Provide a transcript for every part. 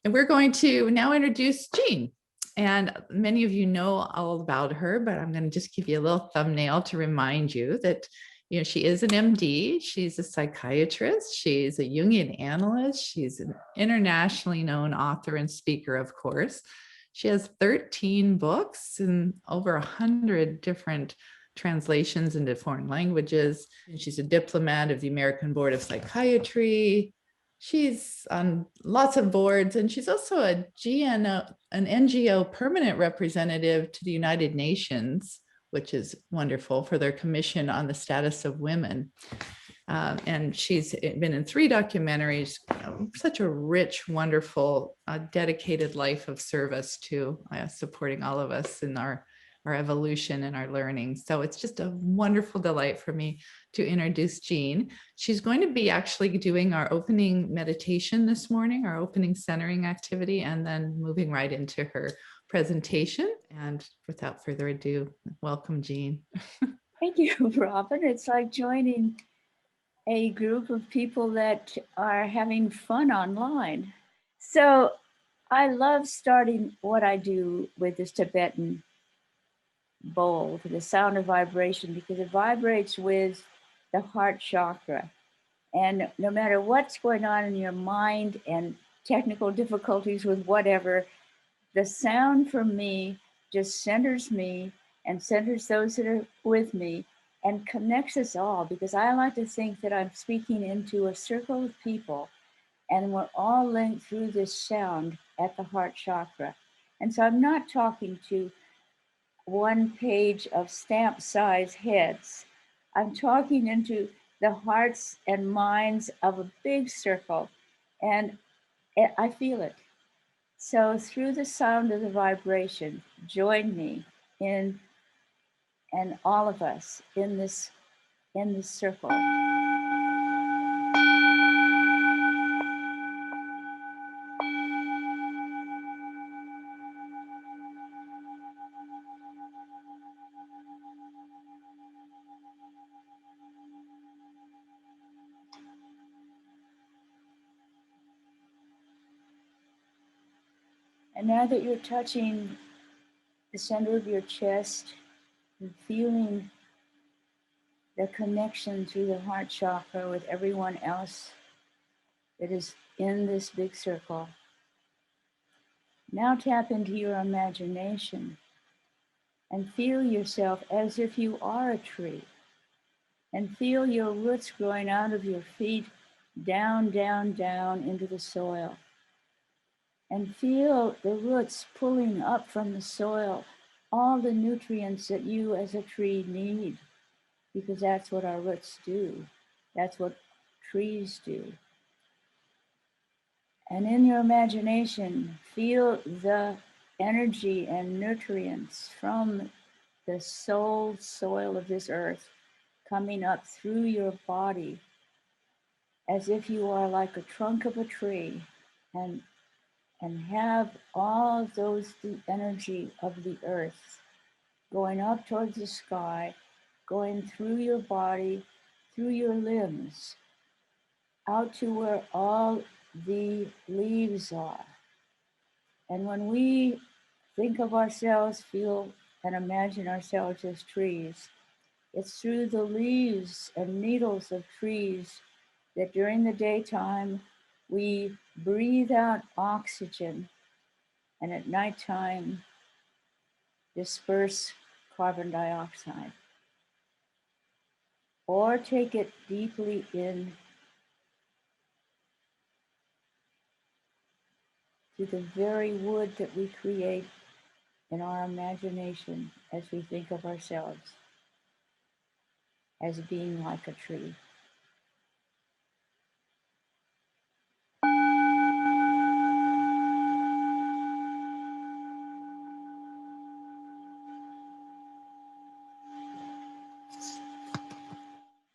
And we're going to now introduce Jean. And many of you know all about her, but I'm going to just give you a little thumbnail to remind you that she is an MD, she's a psychiatrist, she's a Jungian analyst, she's an internationally known author and speaker, of course. She has 13 books and over 100 different translations into foreign languages. And she's a diplomat of the American Board of Psychiatry. She's on lots of boards, and she's also an NGO permanent representative to the United Nations, which is wonderful, for their commission on the status of women. And she's been in 3 documentaries, such a rich, wonderful, dedicated life of service to supporting all of us in our evolution and our learning. So it's just a wonderful delight for me to introduce Jean. She's going to be actually doing our opening meditation this morning, our opening centering activity, and then moving right into her presentation. And without further ado, welcome, Jean. Thank you, Robin. It's like joining a group of people that are having fun online. So I love starting what I do with this Tibetan bowl, the sound of vibration, because it vibrates with the heart chakra. And no matter what's going on in your mind and technical difficulties with whatever, the sound for me just centers me and centers those that are with me and connects us all, because I like to think that I'm speaking into a circle of people and we're all linked through this sound at the heart chakra. And so I'm not talking to one page of stamp size heads. I'm talking into the hearts and minds of a big circle, and I feel it. So through the sound of the vibration, join me in, and all of us in this circle. And now that you're touching the center of your chest and feeling the connection through the heart chakra with everyone else that is in this big circle, now tap into your imagination and feel yourself as if you are a tree, and feel your roots growing out of your feet down, down, down into the soil. And feel the roots pulling up from the soil all the nutrients that you as a tree need, because that's what our roots do. That's what trees do. And in your imagination, feel the energy and nutrients from the soul soil of this earth coming up through your body as if you are like a trunk of a tree, and have all of those, the energy of the earth going up towards the sky, going through your body, through your limbs, out to where all the leaves are. And when we think of ourselves, feel and imagine ourselves as trees, it's through the leaves and needles of trees that during the daytime we breathe out oxygen, and at nighttime disperse carbon dioxide, or take it deeply in to the very wood that we create in our imagination as we think of ourselves as being like a tree.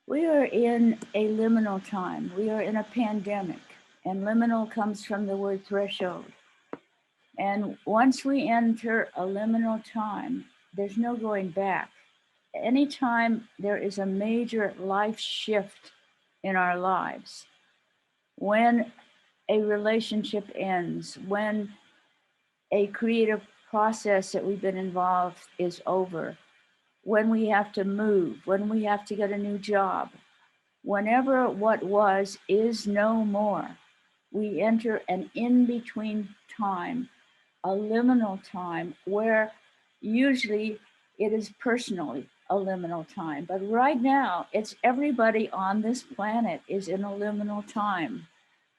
We are in a liminal time. We are in a pandemic, and liminal comes from the word threshold. And once we enter a liminal time, there's no going back. Anytime there is a major life shift in our lives, when a relationship ends, when a creative process that we've been involved is over, when we have to move, when we have to get a new job, whenever what was is no more, we enter an in-between time, a liminal time, where usually it is personally a liminal time. But right now, it's everybody on this planet is in a liminal time.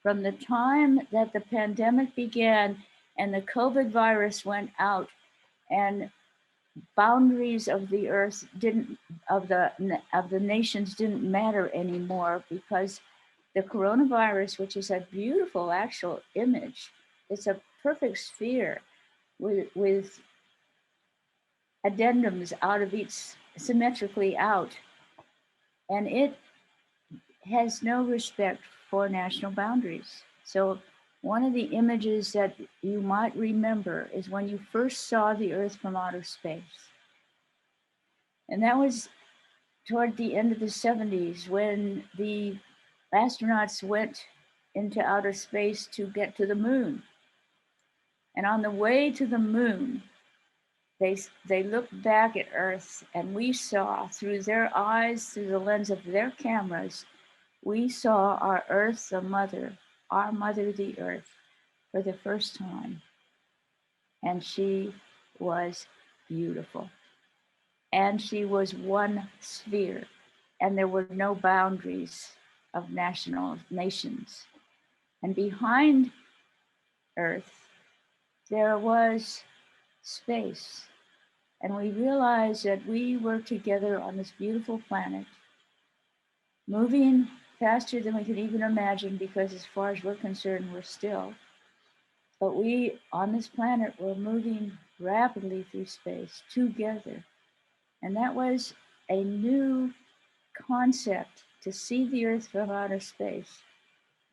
From the time that the pandemic began and the COVID virus went out, and boundaries of the earth didn't, of the nations didn't matter anymore, because the coronavirus, which is a beautiful actual image, it's a perfect sphere with addendums out of each, symmetrically out, and it has no respect for national boundaries. So one of the images that you might remember is when you first saw the Earth from outer space. And that was toward the end of the 70s, when the astronauts went into outer space to get to the moon. And on the way to the moon, they looked back at Earth, and we saw through their eyes, through the lens of their cameras, we saw our Earth, the mother, our mother, the Earth, for the first time. And she was beautiful. And she was one sphere, and there were no boundaries of nations. And behind Earth, there was space. And we realized that we were together on this beautiful planet, moving faster than we could even imagine, because as far as we're concerned, we're still. But we, on this planet, were moving rapidly through space together. And that was a new concept, to see the Earth from outer space.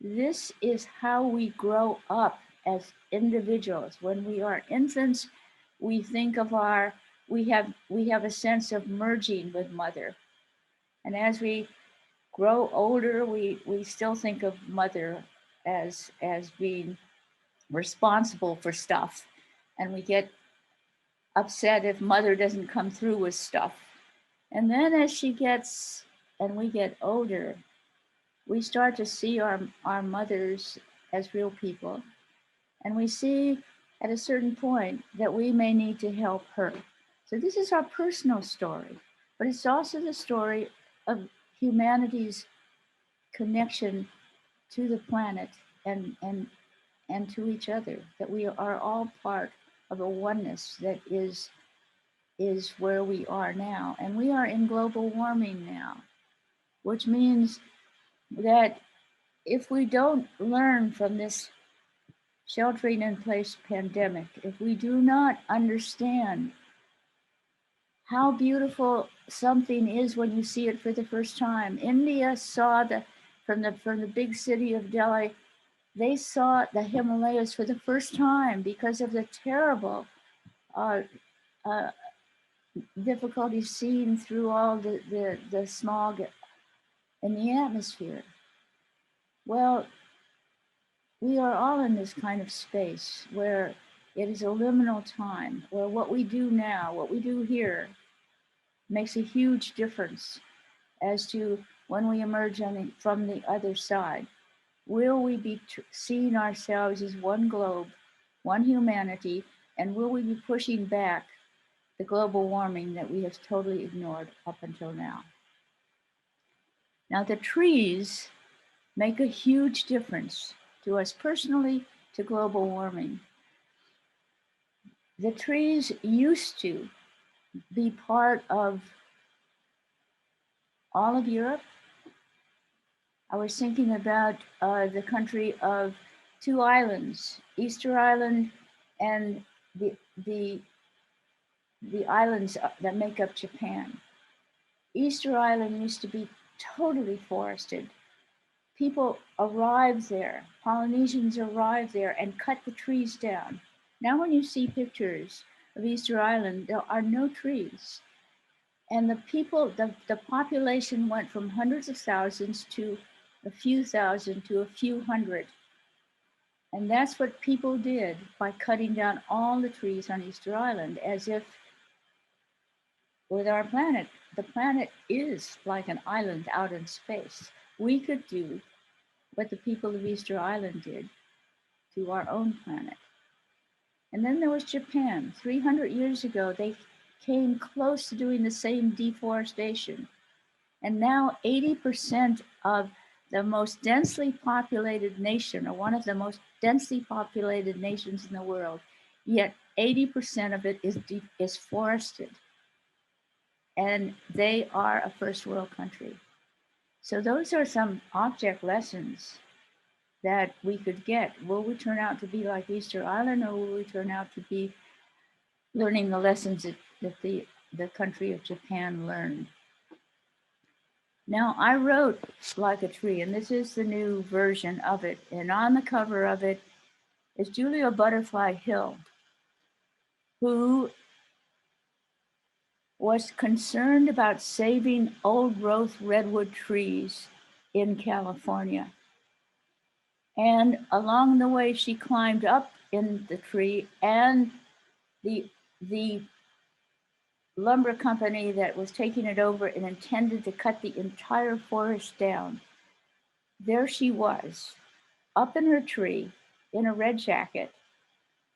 This is how we grow up as individuals. When we are infants, we think of we have a sense of merging with mother. And as we grow older, we still think of mother as being responsible for stuff. And we get upset if mother doesn't come through with stuff. And then as we get older, we start to see our mothers as real people. And we see at a certain point that we may need to help her. So this is our personal story, but it's also the story of humanity's connection to the planet and to each other, that we are all part of a oneness that is where we are now. And we are in global warming now, which means that if we don't learn from this sheltering in place pandemic, if we do not understand how beautiful something is when you see it for the first time. India saw from the big city of Delhi, they saw the Himalayas for the first time because of the terrible difficulties seen through all the smog in the atmosphere. Well, we are all in this kind of space where it is a liminal time, where what we do now, what we do here, makes a huge difference as to when we emerge from the other side. Will we be seeing ourselves as one globe, one humanity, and will we be pushing back the global warming that we have totally ignored up until now? Now, the trees make a huge difference to us personally, to global warming. The trees used to be part of all of Europe. I was thinking about the country of two islands, Easter Island and the islands that make up Japan. Easter Island used to be totally forested. People arrived there, Polynesians arrived there and cut the trees down. Now when you see pictures of Easter Island, there are no trees. And the population went from hundreds of thousands to a few thousand to a few hundred. And that's what people did by cutting down all the trees on Easter Island, as if with our planet, the planet is like an island out in space. We could do what the people of Easter Island did to our own planet. And then there was Japan. 300 years ago, they came close to doing the same deforestation. And now 80% of the most densely populated nation, or one of the most densely populated nations in the world, yet 80% of it is forested. And they are a first world country. So those are some object lessons that we could get. Will we turn out to be like Easter Island, or will we turn out to be learning the lessons that the country of Japan learned? Now, I wrote Like a Tree, and this is the new version of it. And on the cover of it is Julia Butterfly Hill, who was concerned about saving old growth redwood trees in California. And along the way, she climbed up in the tree, and the lumber company that was taking it over and intended to cut the entire forest down. There she was, up in her tree, in a red jacket,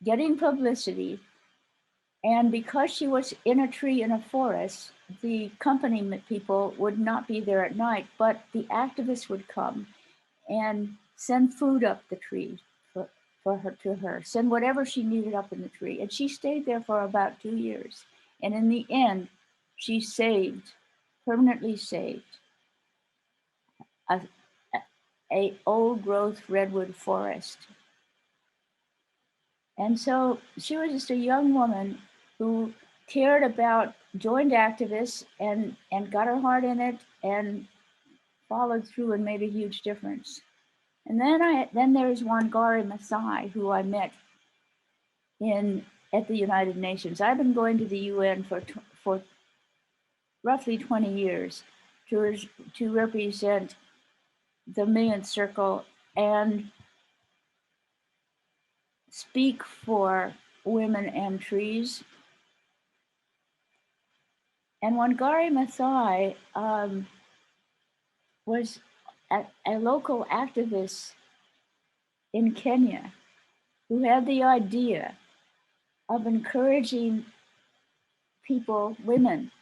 getting publicity. And because she was in a tree in a forest, the company people would not be there at night, but the activists would come and send food up the tree for her, to her, send whatever she needed up in the tree. And she stayed there for about 2 years. And in the end, she permanently saved a old growth redwood forest. And so she was just a young woman who cared about, joined activists and got her heart in it and followed through and made a huge difference. And then there's Wangari Maathai, who I met at the United Nations. I've been going to the UN for roughly 20 years to represent the Millionth Circle and speak for women and trees. And Wangari Maathai was a local activist in Kenya who had the idea of encouraging people, women,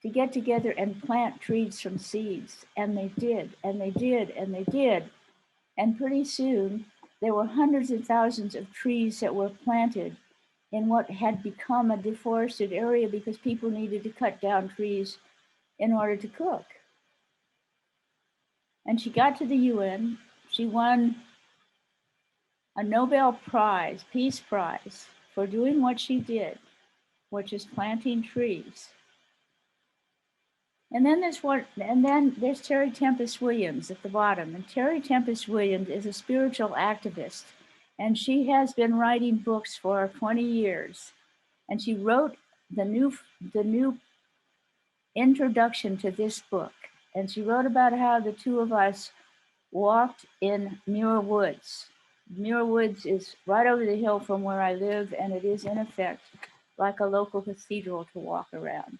to get together and plant trees from seeds. And they did, and they did, and they did. And pretty soon, there were hundreds of thousands of trees that were planted in what had become a deforested area because people needed to cut down trees in order to cook. And she got to the UN. She won a Nobel Prize, Peace Prize, for doing what she did, which is planting trees. And then there's Terry Tempest Williams at the bottom. And Terry Tempest Williams is a spiritual activist. And she has been writing books for 20 years. And she wrote the new introduction to this book. And she wrote about how the two of us walked in Muir Woods. Muir Woods is right over the hill from where I live, and it is in effect like a local cathedral to walk around.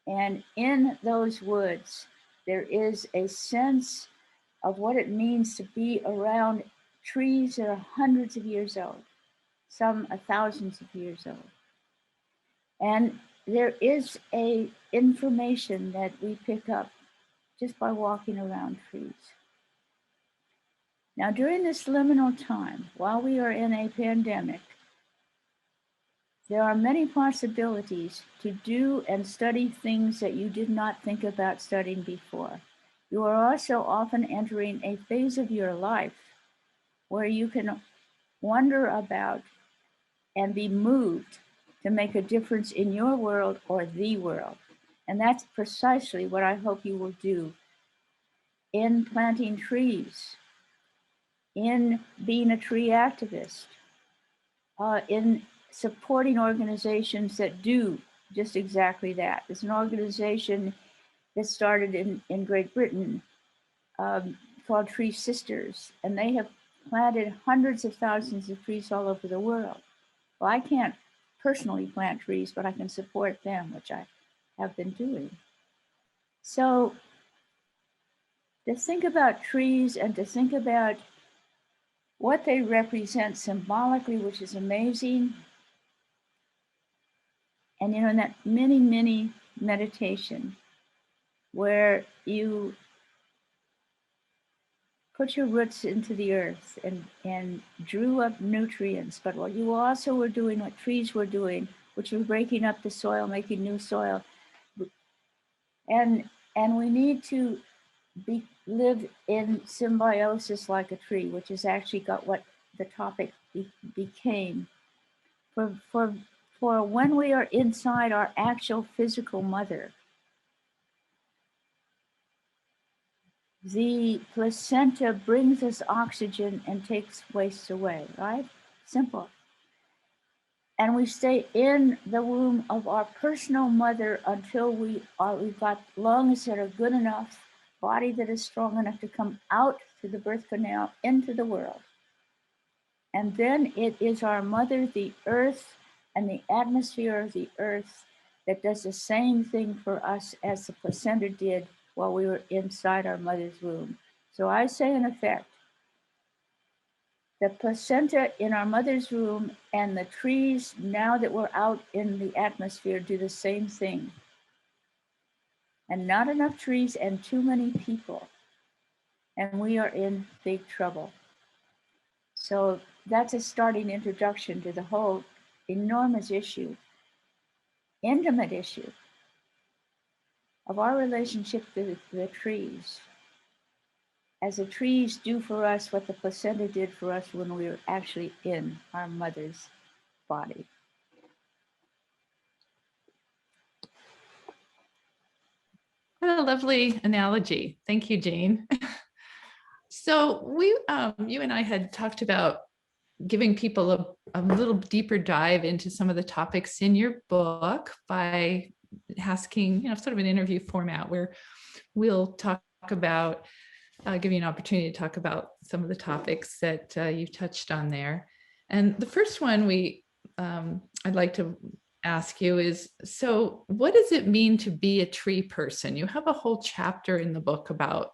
And in those woods, there is a sense of what it means to be around trees that are hundreds of years old, some are thousands of years old. And there is a information that we pick up just by walking around trees. Now, during this liminal time, while we are in a pandemic, there are many possibilities to do and study things that you did not think about studying before. You are also often entering a phase of your life where you can wonder about and be moved to make a difference in your world or the world. And that's precisely what I hope you will do in planting trees, in being a tree activist, in supporting organizations that do just exactly that. There's an organization that started in Great Britain called Tree Sisters, and they have planted hundreds of thousands of trees all over the world. Well, I can't personally plant trees, but I can support them, which I have been doing. So to think about trees and to think about what they represent symbolically, which is amazing. And in that mini meditation where you put your roots into the earth and drew up nutrients, but what you also were doing, what trees were doing, which were breaking up the soil, making new soil. And we need to live in symbiosis like a tree, which has actually got what the topic became. For when we are inside our actual physical mother, the placenta brings us oxygen and takes waste away, right? Simple. And we stay in the womb of our personal mother until we've got lungs that are good enough, body that is strong enough to come out through the birth canal into the world. And then it is our mother, the earth, and the atmosphere of the earth that does the same thing for us as the placenta did while we were inside our mother's womb. So I say, in effect, the placenta in our mother's womb and the trees, now that we're out in the atmosphere, do the same thing. And not enough trees and too many people. And we are in big trouble. So that's a starting introduction to the whole enormous issue, intimate issue of our relationship to the trees. As the trees do for us what the placenta did for us when we were actually in our mother's body. What a lovely analogy. Thank you, Jane. So you and I had talked about giving people a little deeper dive into some of the topics in your book by asking, sort of an interview format where we'll talk about, give you an opportunity to talk about some of the topics that you've touched on there. And the first one I'd like to ask you is, so what does it mean to be a tree person? You have a whole chapter in the book about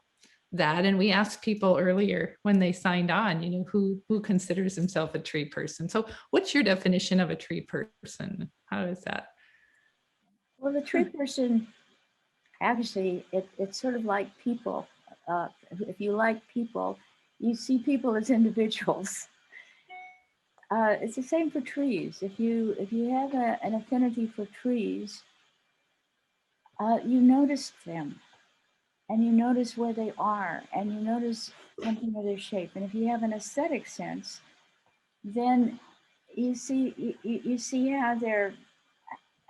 that. And we asked people earlier when they signed on, who considers himself a tree person. So what's your definition of a tree person? How is that? Well, the tree person, actually, it's sort of like people. If you like people, you see people as individuals. It's the same for trees. If you have an affinity for trees, you notice them, and you notice where they are, and you notice something of their shape. And if you have an aesthetic sense, then you see how they're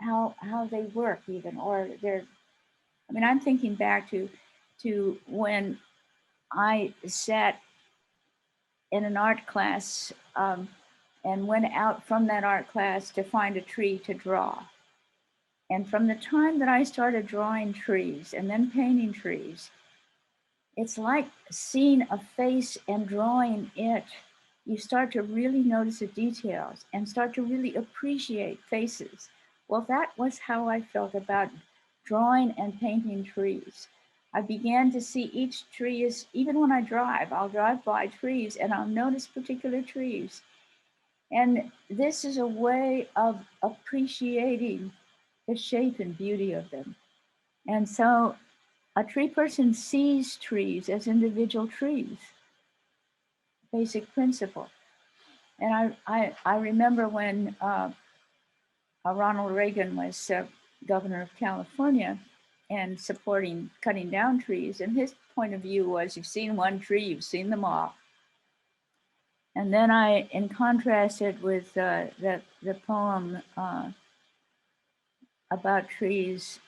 how they work even, or they're. I mean, I'm thinking back to when I sat in an art class and went out from that art class to find a tree to draw. And from the time that I started drawing trees and then painting trees, it's like seeing a face and drawing it. You start to really notice the details and start to really appreciate faces. Well, that was how I felt about drawing and painting trees. I began to see each tree as, even when I drive, I'll drive by trees and I'll notice particular trees. And this is a way of appreciating the shape and beauty of them. And so a tree person sees trees as individual trees, basic principle. And I remember when Ronald Reagan was governor of California and supporting cutting down trees, and his point of view was, you've seen one tree, you've seen them all. And then in contrast it with the poem about trees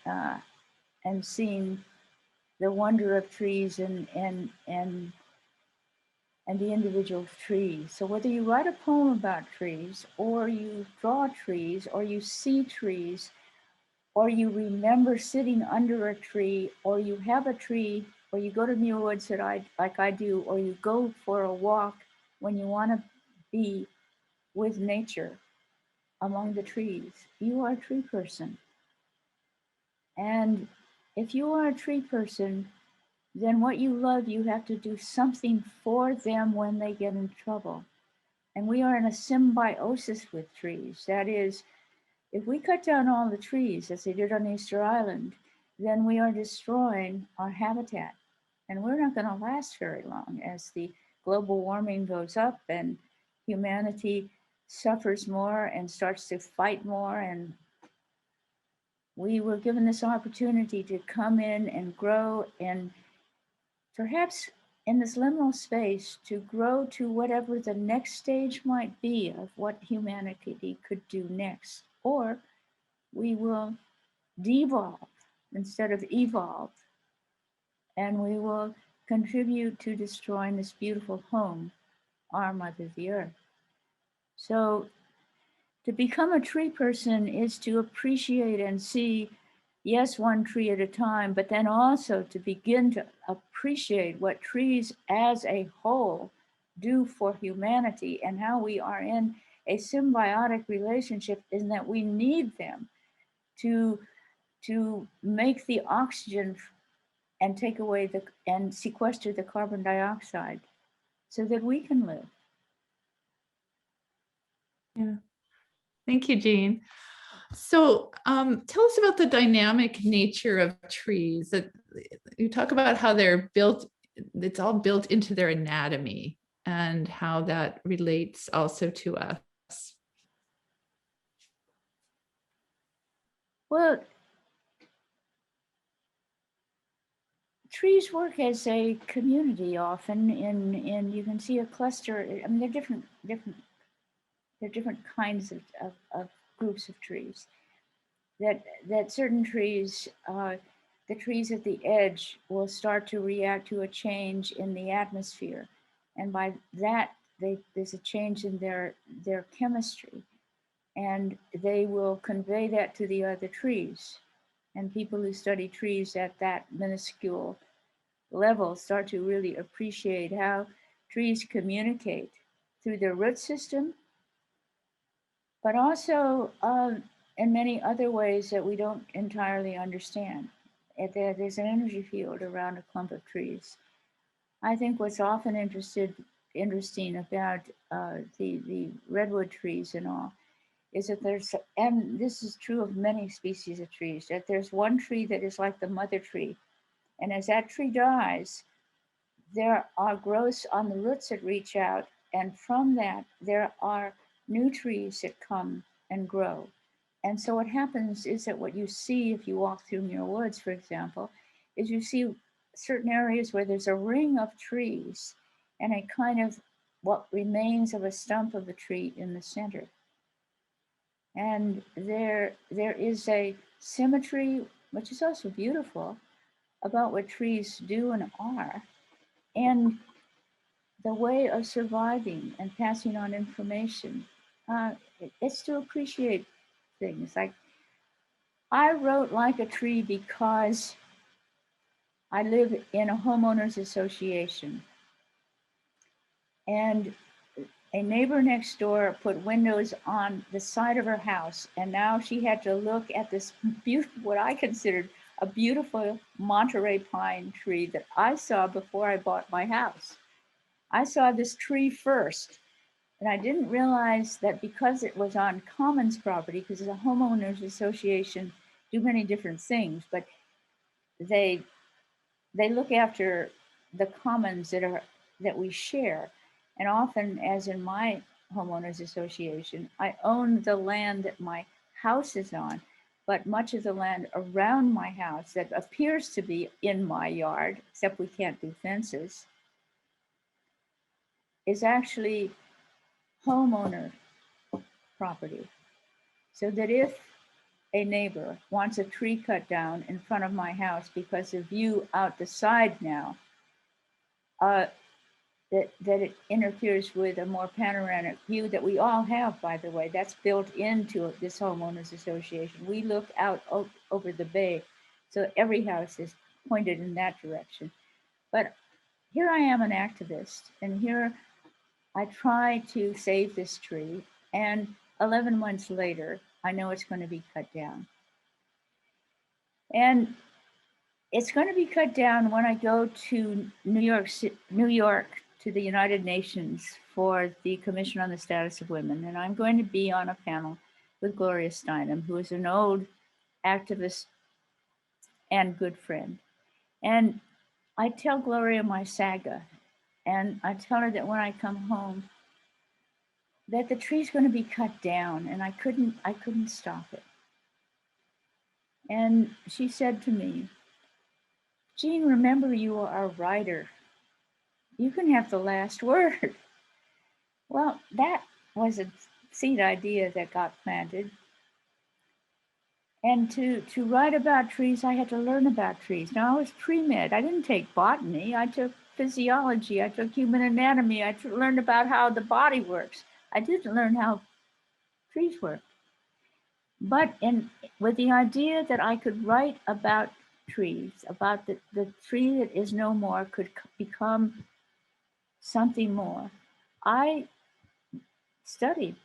and seeing the wonder of trees and the individual trees. So whether you write a poem about trees, or you draw trees, or you see trees, or you remember sitting under a tree, or you have a tree, or you go to Muir Woods like I do, or you go for a walk when you want to be with nature among the trees, you are a tree person. And if you are a tree person, then what you love, you have to do something for them when they get in trouble. And we are in a symbiosis with trees. That is, if we cut down all the trees, as they did on Easter Island, then we are destroying our habitat. And we're not going to last very long as the global warming goes up and humanity suffers more and starts to fight more. And we were given this opportunity to come in and grow, and perhaps in this liminal space to grow to whatever the next stage might be of what humanity could do next. Or we will devolve instead of evolve, and we will contribute to destroying this beautiful home, our Mother the Earth. So to become a tree person is to appreciate and see, yes, one tree at a time, but then also to begin to appreciate what trees as a whole do for humanity and how we are in a symbiotic relationship in that we need them to make the oxygen and take away the and sequester the carbon dioxide so that we can live. Yeah. Thank you, Jean. So tell us about the dynamic nature of trees. That you talk about how they're built, it's all built into their anatomy and how that relates also to us. Well, trees work as a community often in you can see a cluster. I mean, they're different kinds of groups of trees. That certain trees, the trees at the edge will start to react to a change in the atmosphere, and by that there's a change in their chemistry, and they will convey that to the other trees. And people who study trees at that minuscule level start to really appreciate how trees communicate through their root system, but also in many other ways that we don't entirely understand. There's an energy field around a clump of trees. I think what's often interesting about the redwood trees and all is that there's, and this is true of many species of trees, that there's one tree that is like the mother tree. And as that tree dies, there are growths on the roots that reach out, and from that, there are new trees that come and grow. And so what happens is that what you see if you walk through Muir Woods, for example, is you see certain areas where there's a ring of trees and a kind of what remains of a stump of a tree in the center. And there is a symmetry, which is also beautiful, about what trees do and are. And the way of surviving and passing on information, it's to appreciate things. Like I wrote Like a Tree because I live in a homeowners association, and a neighbor next door put windows on the side of her house, and now she had to look at this beautiful, what I considered a beautiful Monterey pine tree that I saw before I bought my house. I saw this tree first, and I didn't realize that because it was on commons property, because the homeowners association do many different things, but they look after the commons that we share. And often, as in my homeowners association, I own the land that my house is on, but much of the land around my house that appears to be in my yard, except we can't do fences, is actually homeowner property. So that if a neighbor wants a tree cut down in front of my house because the view out the side now, that it interferes with a more panoramic view that we all have, by the way, that's built into this homeowners association. We look out over the bay, so every house is pointed in that direction. But here I am, an activist, and here I try to save this tree, and 11 months later, I know it's going to be cut down. And it's going to be cut down when I go to New York to the United Nations for the Commission on the Status of Women. And I'm going to be on a panel with Gloria Steinem, who is an old activist and good friend. And I tell Gloria my saga, and I tell her that when I come home, that the tree's going to be cut down, and I couldn't stop it. And she said to me, Jean, remember you are a writer. You can have the last word. Well, that was a seed idea that got planted. And to write about trees, I had to learn about trees. Now, I was pre-med. I didn't take botany. I took physiology. I took human anatomy. I learned about how the body works. I didn't learn how trees work. But with the idea that I could write about trees, about the tree that is no more could become something more, I studied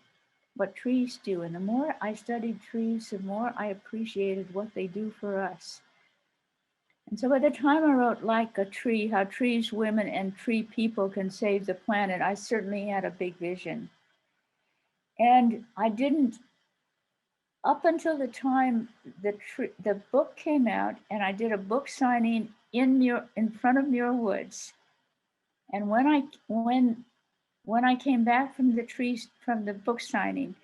what trees do. And the more I studied trees, the more I appreciated what they do for us. And so by the time I wrote Like a Tree, How Trees, Women, and Tree People Can Save the Planet, I certainly had a big vision. And I didn't, up until the time the book came out, and I did a book signing in front of Muir Woods. And when I came back from the book signing,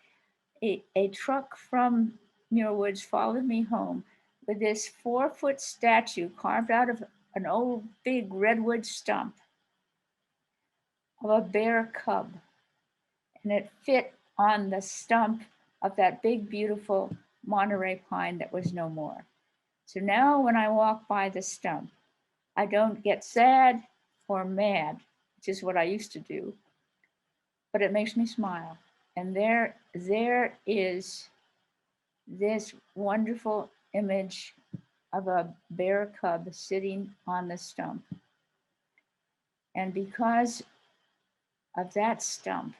a truck from Muir Woods followed me home with this 4-foot statue carved out of an old big redwood stump of a bear cub. And it fit on the stump of that big, beautiful Monterey pine that was no more. So now when I walk by the stump, I don't get sad or mad, which is what I used to do, but it makes me smile. And there is this wonderful image of a bear cub sitting on the stump. And because of that stump,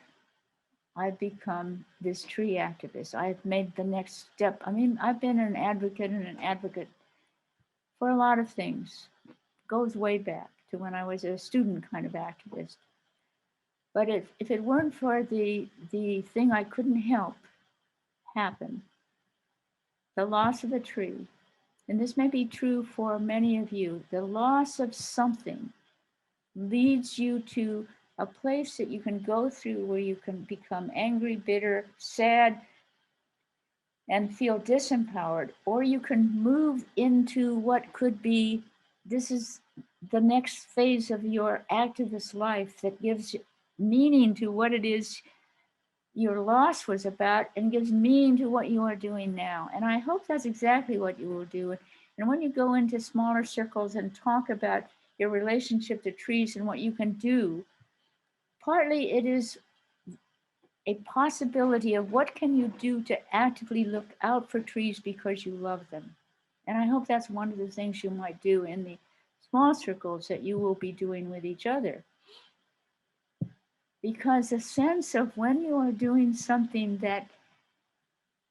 I've become this tree activist. I've made the next step. I mean, I've been an advocate for a lot of things. It goes way back to when I was a student kind of activist. But if it weren't for the thing I couldn't help happen, the loss of a tree, and this may be true for many of you, the loss of something leads you to a place that you can go through where you can become angry, bitter, sad, and feel disempowered, or you can move into what could be, this is the next phase of your activist life that gives meaning to what it is your loss was about and gives meaning to what you are doing now. And I hope that's exactly what you will do. And when you go into smaller circles and talk about your relationship to trees and what you can do, partly it is a possibility of what can you do to actively look out for trees because you love them. And I hope that's one of the things you might do in the small circles that you will be doing with each other. Because a sense of when you are doing something that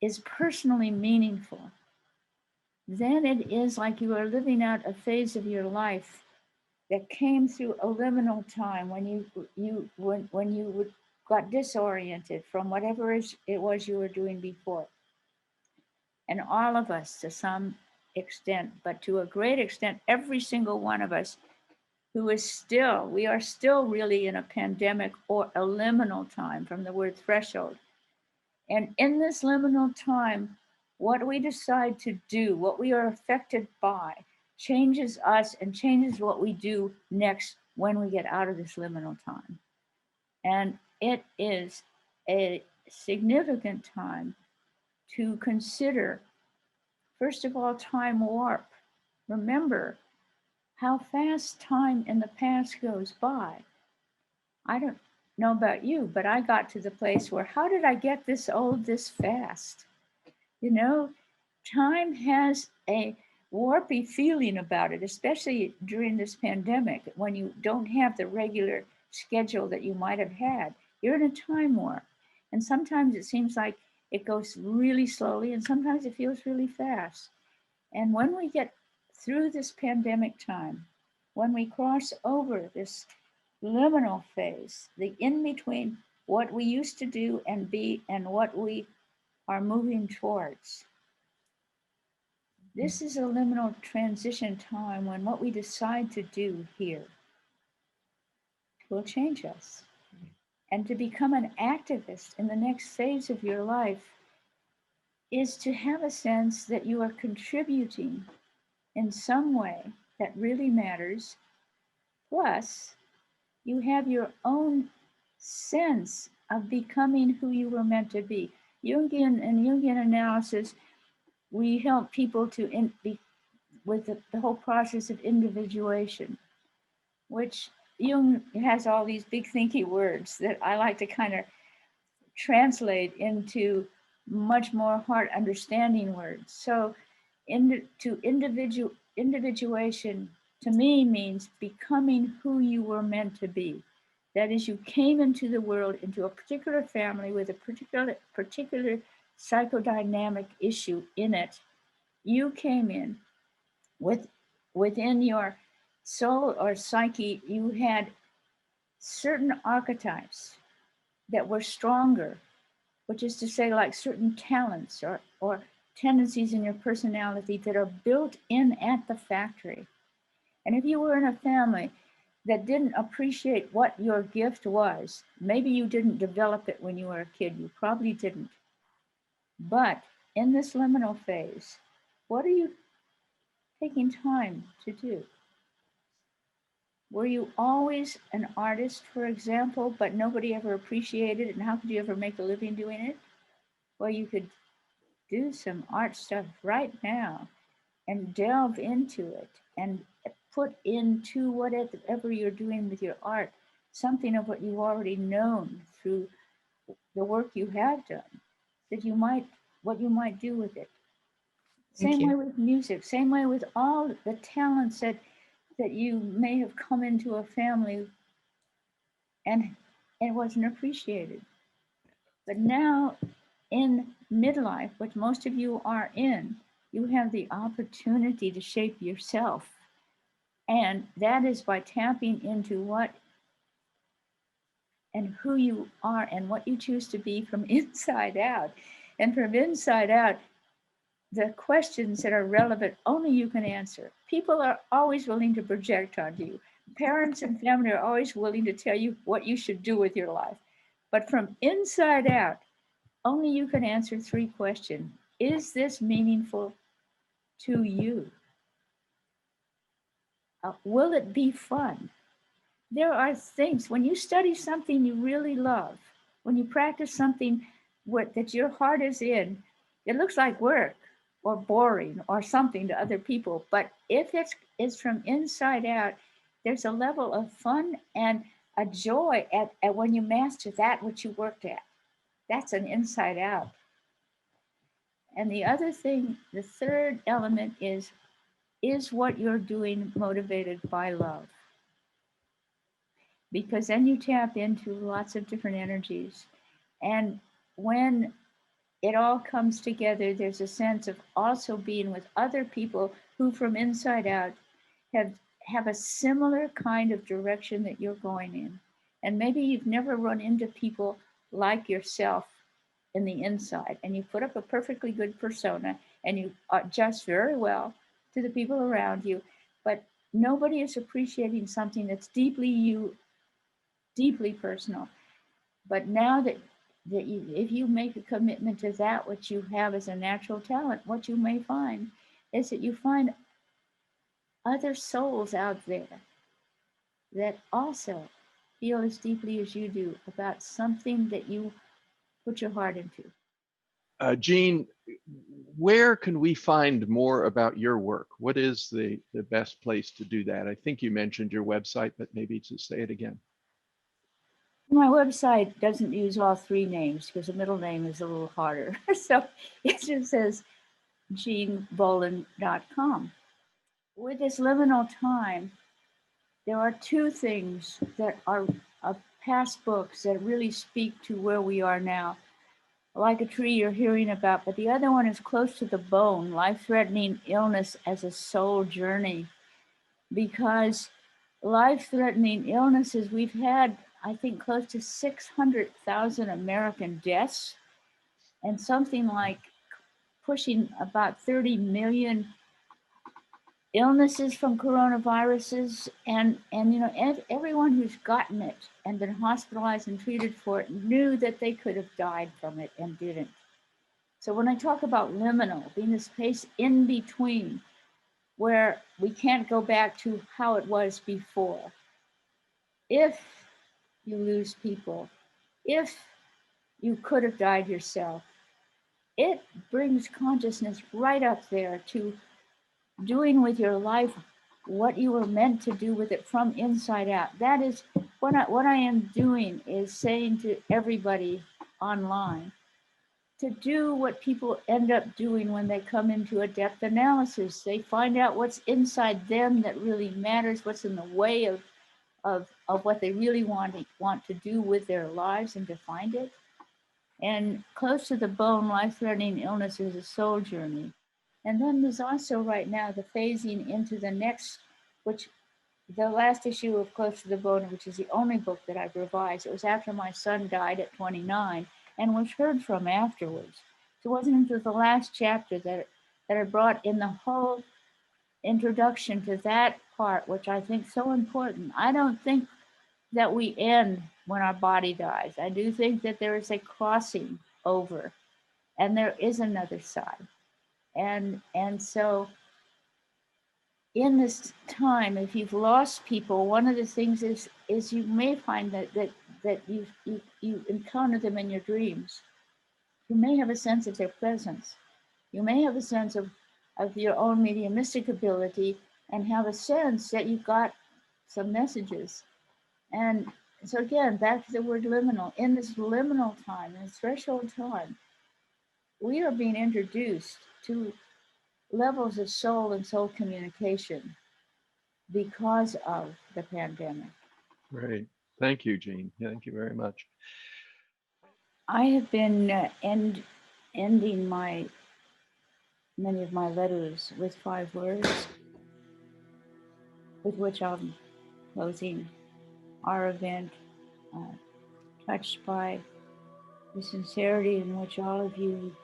is personally meaningful, then it is like you are living out a phase of your life that came through a liminal time when you got disoriented from whatever it was you were doing before. And all of us, to some extent, but to a great extent, every single one of us we are still really in a pandemic or a liminal time from the word threshold. And in this liminal time, what we decide to do, what we are affected by, changes us and changes what we do next when we get out of this liminal time. And it is a significant time to consider, first of all, time warp. Remember how fast time in the past goes by. I don't know about you, but I got to the place where, how did I get this old this fast? You know, time has a warpy feeling about it, especially during this pandemic when you don't have the regular schedule that you might have had. You're in a time warp. And sometimes it seems like it goes really slowly, and sometimes it feels really fast. And when we get through this pandemic time, when we cross over this liminal phase, the in between what we used to do and be and what we are moving towards, this is a liminal transition time when what we decide to do here will change us. And to become an activist in the next phase of your life is to have a sense that you are contributing in some way that really matters. Plus, you have your own sense of becoming who you were meant to be. Jungian analysis, we help people to be with the whole process of individuation, which Jung has all these big thinky words that I like to kind of translate into much more heart understanding words. So individuation to me means becoming who you were meant to be. That is, you came into the world, into a particular family with a particular psychodynamic issue in it. You came in within your soul or psyche, you had certain archetypes that were stronger, which is to say, like certain talents or tendencies in your personality that are built in at the factory. And if you were in a family that didn't appreciate what your gift was, maybe you didn't develop it when you were a kid, you probably didn't. But in this liminal phase, what are you taking time to do? Were you always an artist, for example, but nobody ever appreciated it? And how could you ever make a living doing it? Well, you could do some art stuff right now and delve into it and put into whatever you're doing with your art something of what you've already known through the work you have done, what you might do with it. Same way with music, same way with all the talents that you may have come into a family and it wasn't appreciated. But now in midlife, which most of you are in, you have the opportunity to shape yourself. And that is by tapping into what and who you are and what you choose to be from inside out. And from inside out, the questions that are relevant only you can answer. People are always willing to project onto you. Parents and family are always willing to tell you what you should do with your life. But from inside out, only you can answer 3 questions. Is this meaningful to you? Will it be fun? There are things, when you study something you really love, when you practice something that your heart is in, it looks like work or boring or something to other people. But if it's from inside out, there's a level of fun and a joy at when you master that which you worked at. That's an inside out. And the other thing, the third element is what you're doing motivated by love? Because then you tap into lots of different energies. And when it all comes together, there's a sense of also being with other people who from inside out have a similar kind of direction that you're going in. And maybe you've never run into people like yourself in the inside, and you put up a perfectly good persona and you adjust very well to the people around you, but nobody is appreciating something that's deeply you, deeply personal. But now that if you make a commitment to that which you have as a natural talent, what you may find is that you find other souls out there that also feel as deeply as you do about something that you put your heart into. Jean, where can we find more about your work? What is the best place to do that? I think you mentioned your website, but maybe to say it again. My website doesn't use all 3 names because the middle name is a little harder. So it just says jeanbollen.com. With this liminal time, there are 2 things that are of past books that really speak to where we are now. Like a Tree you're hearing about, but the other one is Close to the Bone, Life-Threatening Illness as a Soul Journey. Because life-threatening illnesses, we've had, I think, close to 600,000 American deaths and something like pushing about 30 million illnesses from coronaviruses. And you know, everyone who's gotten it and been hospitalized and treated for it knew that they could have died from it and didn't. So when I talk about liminal, being the space in between, where we can't go back to how it was before. If you lose people, if you could have died yourself, it brings consciousness right up there to doing with your life what you were meant to do with it from inside out. That is what I am doing, is saying to everybody online to do what people end up doing when they come into a depth analysis. They find out what's inside them that really matters, what's in the way of what they really want to do with their lives, and to find it. And Close to the Bone, Life-Threatening Illness is a Soul Journey. And then there's also right now the phasing into the next, which the last issue of Close to the Bone, which is the only book that I've revised. It was after my son died at 29 and was heard from afterwards. So it wasn't until the last chapter that I brought in the whole introduction to that part, which I think is so important. I don't think that we end when our body dies. I do think that there is a crossing over and there is another side. And so in this time, if you've lost people, one of the things is you may find that you encounter them in your dreams. You may have a sense of their presence. You may have a sense of your own mediumistic ability and have a sense that you got some messages. And so again, back to the word liminal. In this liminal time, in this threshold time, we are being introduced to levels of soul and soul communication because of the pandemic. Great. Thank you, Jean. Thank you very much. I have been ending many of my letters with 5 words, with which I'm closing our event, touched by the sincerity in which all of you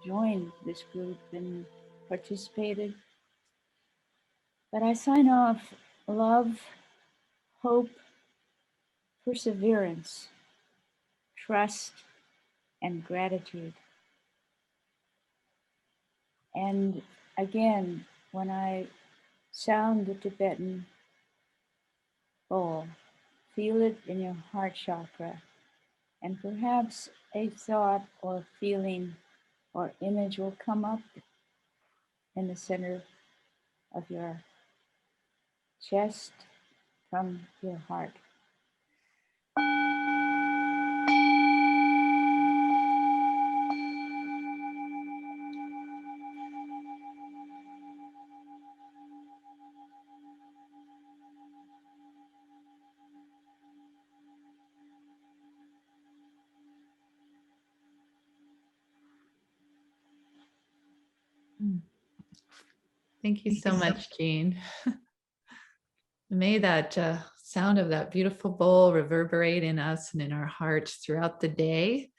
joined this group and participated. But I sign off: love, hope, perseverance, trust, and gratitude. And again, when I sound the Tibetan bowl, feel it in your heart chakra, and perhaps a thought or feeling or image will come up in the center of your chest from your heart. Thank you so much, Jean. May that sound of that beautiful bowl reverberate in us and in our hearts throughout the day.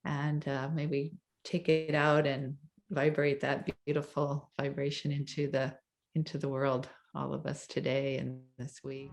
And may we take it out and vibrate that beautiful vibration into the world, all of us today and this week.